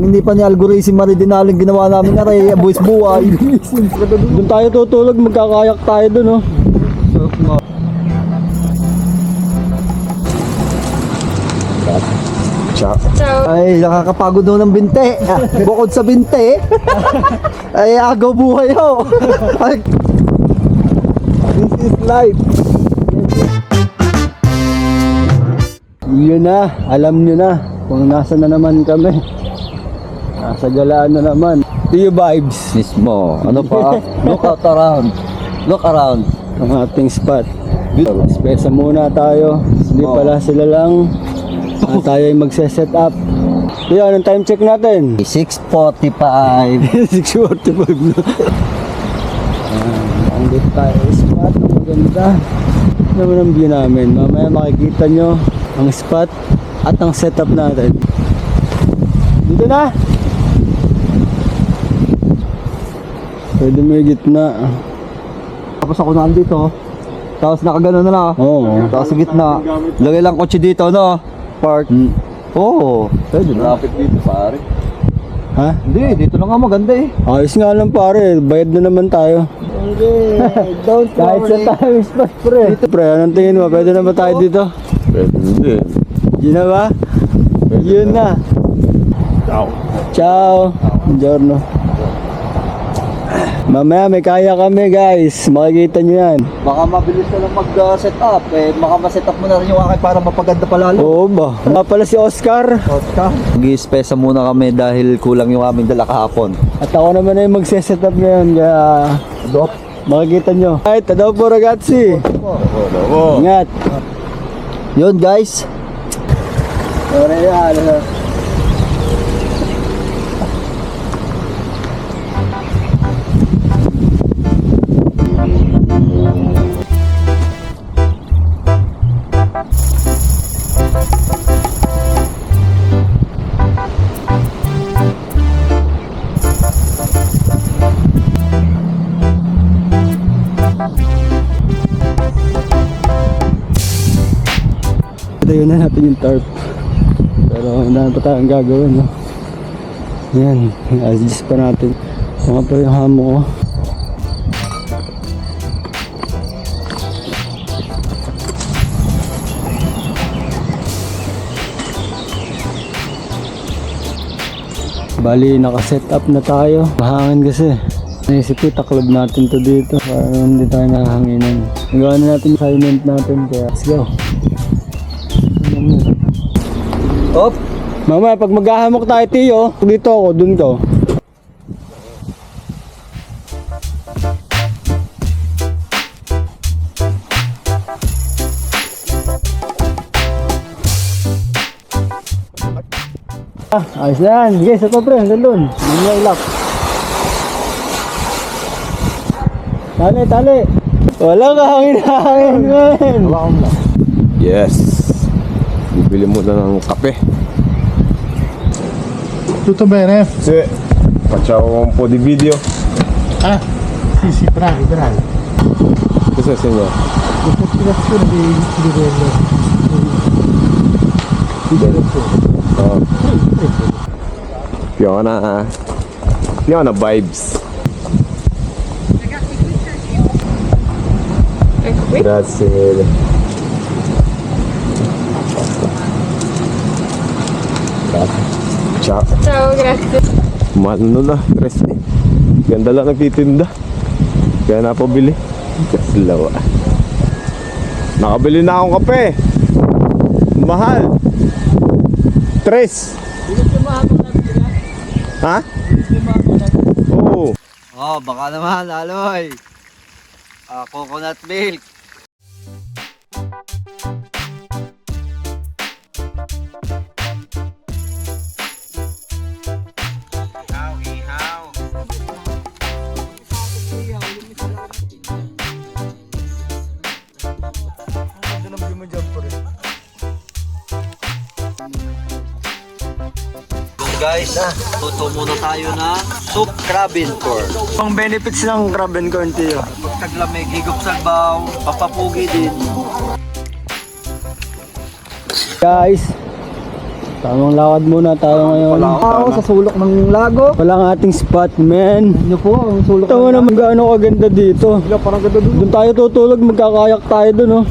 Hindi pa niya algorithm maridinaling ginawa namin na rin, buwis buhay. Doon tayo tutulog, magkakayak tayo doon, oh. Ciao. Ay, nakakapagod daw ng binte. Bukod sa binte, ay agaw buhay ho. This is life. Yun na, alam nyo na kung nasa na naman kami. Nasa galaan na naman. Tiyo vibes. Mismo. Ano pa? Look out around. Look around. Ang ating spot. Spesa muna tayo. Hindi pala sila lang. Tayo ay magse-set up. Yan, ang time check natin. 6:45. 6:45 na. Ang dito tayo spot. Ang maganda. Ito naman ang view namin. Mamaya makikita nyo ang spot at ang setup natin. Dito na! Pwede may gitna. Tapos ako nandito. Tapos nakagano na lang. Oo. Tapos sa gitna. Lagay lang kotse dito, no? Park. Oo. Pwede na. Traffic dito, pare. Ha? Hindi, dito na nga maganda eh. Ayos nga lang pare, bayad na naman tayo. Don't Kahit sa tayo spot pre. Dito pre, anong tingin mo? Pwede na ba tayo dito? Pwede din. Yun na ba? Yun na. Ciao. Ciao. Buongiorno. Mamaya may kaya kami guys. Makikita nyo yan. Baka mabilis na lang mag-set up. Eh, baka ma-set up mo na rin yung akin para mapaganda pa lalo. Oo ba? Nga pala si Oscar. Mag-i-spesa muna kami dahil kulang yung aming dala kahapon. At ako naman ay magse-set up ngayon. Kaya makikita nyo. Ay, tadaw po ragazzi. Ingat. Yun guys. Sorry yan. Tayo na natin yung tarp. Pero hindi pa tayong gagawin, no? Yan, adjust pa natin. Mga pa yung hamo ko. Bali, naka-set up na tayo. Mahangin kasi. Naisip ko, taklob natin to dito para hindi tayo nahanginan. Nagawa na natin yung assignment natin, kaya let's go. Op. Mamaya, pag maghahamok tayo, Tiyo, dito ako, dun ko. Ayos na yan. Sige, sa to pre, hanggang dun. Hindi niya ilak. Tali. Walang kahangin-hangin, man. Hawakan mo lang. Yes. Bibili mo na ng kape. Tutto bene? Sì. Facciamo un po' di video. Ah, sì, bravi. Cosa segna? La fertilizazione di livello. Di direzione. Oh. Fiona vibes. Grazie. Ciao. Ciao, grazie. Ano na, tres eh. Ganda lang nagtitinda. Kaya napabili. Kaslawa. Nakabili na akong kape. Mahal. Tres. Ha? Oo. Oh, baka naman, Aloy. Coconut milk. Guys, tuto muna tayo ng soup crabin corn. Ang benefits ng crab and corn, Tiyo. Pag taglamig, higop sa baw, papapugi din. Guys, Tamang lakad muna tayo ngayon. Ako sa sulok ng lago. Walang ating spot, man. Ano po, ang sulok Tawa ng naman gaano kaganda dito. parang ganda doon. Doon tayo tutulog, magkakayak tayo doon, oh.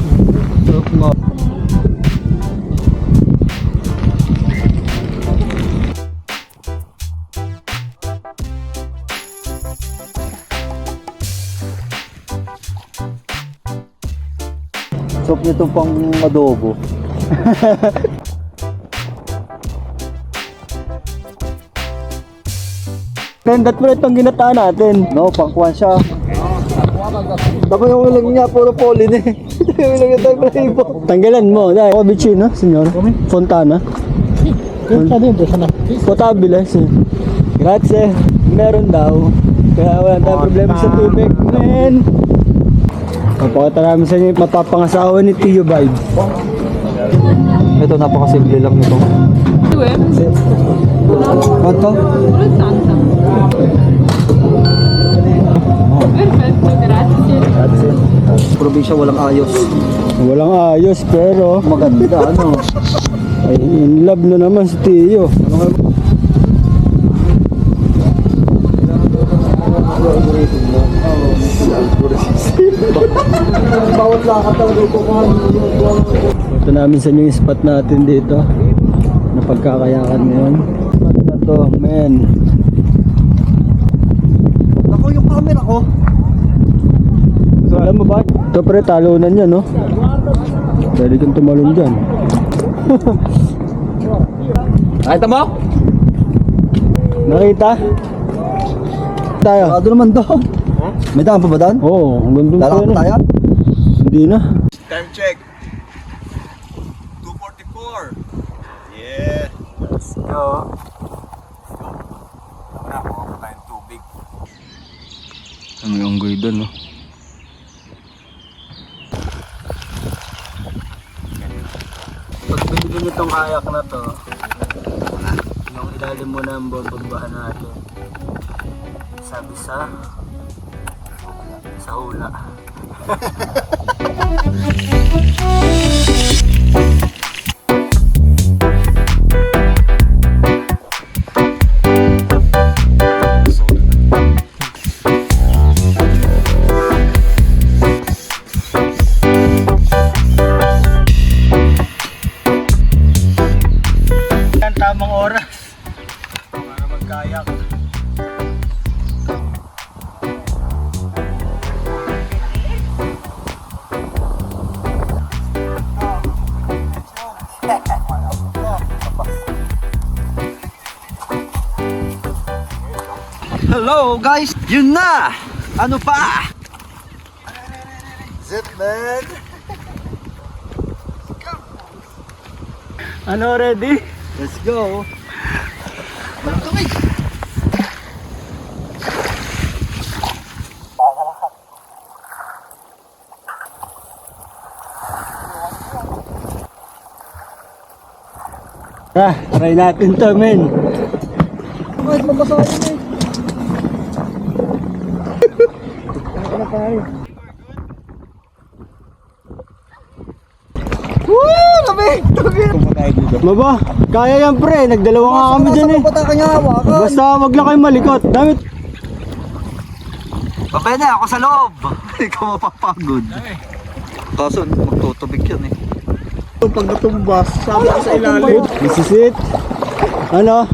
Soup nito pang adobo. Tendat mo itong ginataan natin. No, pangkuhan siya. Tapos yung ulang niya, puro polin eh. Yung ulang niya tayo palahibo. Tanggalan mo. Dahil ako Vicino, senyor. Fontana. Punta din doon sana. Potabile. Grazie. Meron daw. Kaya wala tayong problema sa tubig. Man. Papakita namin sa inyo yung mapapangasawa ni Tio Vibe. Ito, napakasimple lang nito. Ba't to? Perfetto, grazie. Probinsya walang ayos. Walang ayos pero Maganda, ano? ay in love na naman si Tio. Bawat lakad talaga kukuhan. Ito namin sa inyo yung spot natin dito na pagkakayakan ngayon. Spot na to, men. Ako yung camera ko. Alam mo ba? Ito pre, talunan yan, no? Pwede kang tumalon dyan. Nakita mo? Nakita? Tayo. Ano naman to? May daan pa ba daan? Oo, hanggang doon Lalakad tayo? Hindi na. Time check. 2:44. Yeah. Let's go. Wala ko tayong tubig. Ang unggoy doon, no? Pag binili nitong kayak na to, yung ilalim mo na ang babagbahan natin. Sabi sa hula. Yan, tamang oras para magkayak. Hello guys! Yun na! Ano pa? Zip man. Ano, ready? Let's go! Try natin to, men. Kahit mabasahin eh. Woo! Lamig! Baba, kaya yan pre, nagdalawa nga kami dyan eh. Basta kanya hawakan. Basta wag lang kayo malikot. Damit. Babay na ako sa loob. Ikaw mapapagod. Kaso magtutubig yan eh. Pag natumbas, sama ka sa ilalim. This is it. Ano?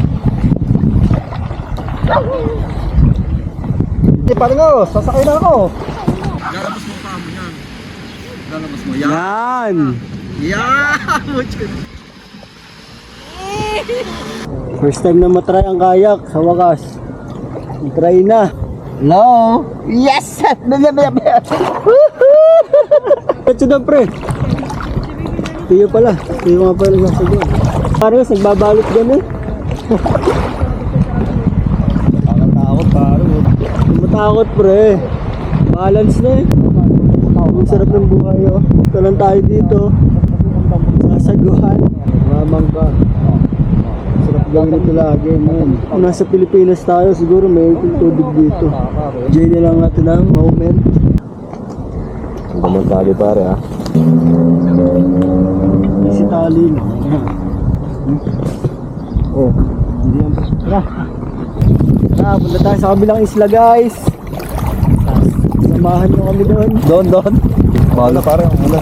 Hindi parang ako, sasakay na ako. Yan. First time na matry ang kayak sa wakas. Try na. Hello? Yes! Ito na pre. Tiyo pala. Tiyo nga pala sasagot. Parang nagbabalot dyan eh. Nakatakot parang. Matakot pre. Balance na eh. Ang sarap ng buhay oh. Ito lang tayo dito. Sasaguhan. Mamangka. Sarap gawin ito lagi man. Kung nasa Pilipinas tayo siguro may tubig dito. Diyan na lang natin ang moment. Pumunta pare ha. Si Tali no. Oh, hindi yan. Tara. Tara, punta tayo sa kabilang isla guys. Samahan nyo kami doon. Doon. Balo parang ano.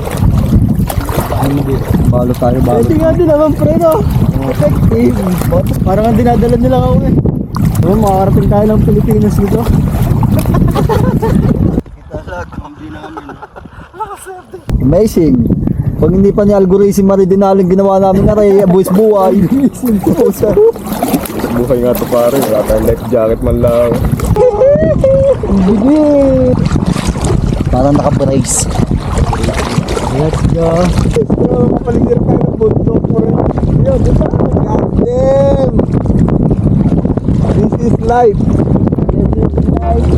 Balo tayo, balo. Pwede nga din naman pre no. Effective. Parang ang dinadala nila ako eh. Oh, makakarating tayo ng Pilipinas dito. Amazing. Pag hindi pa ni algorithm maridinaling ginawa namin na rin, buwis buhay. Buhay nga to pare. Wala tayong life jacket man lang. Parang naka-brace. Let's go. Mapaligir tayo ng bundok pre. Yo, diba? God damn. This is life. This is life.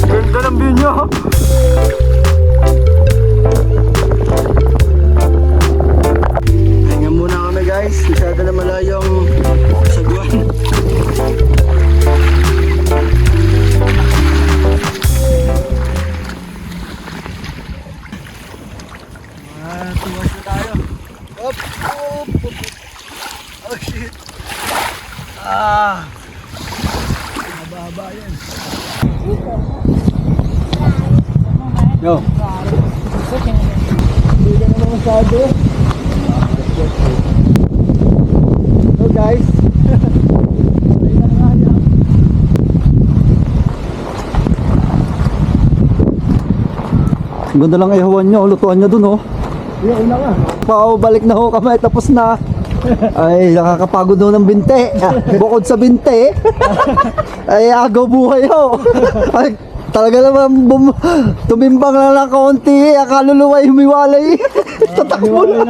Ganda ng view nyo. Hinga muna kami guys. Masyado na malayo ang saguan. Tuwas na tayo. Up. Oh shit. Mababa yan. Yo. Hindi ka naman masyado. So guys. Ganda lang ihawan nyo, lutuan nyo dun oh. Yung una nga. Balik na ho kami, tapos na. Ay, nakakapagod daw ng binte. Bukod sa binte, ay agaw buhay ho. Ay, talaga naman tumimbang lang ng kaunti, kaluluwa ay humiwalay. Tatakbo na.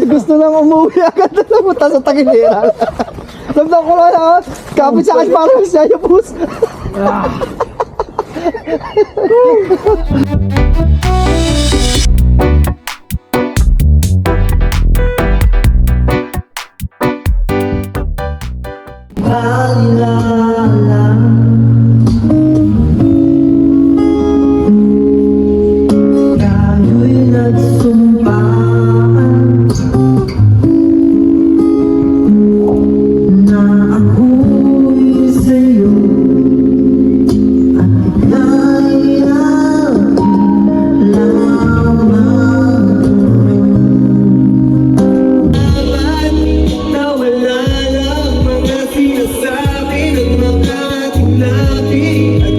Gusto lang umuwi agad na napunta sa Tagiliran. Nagdang ko lang kapit sa akin parang siya yung bus. Nawala lang mga sinasabi ng mga ating natin at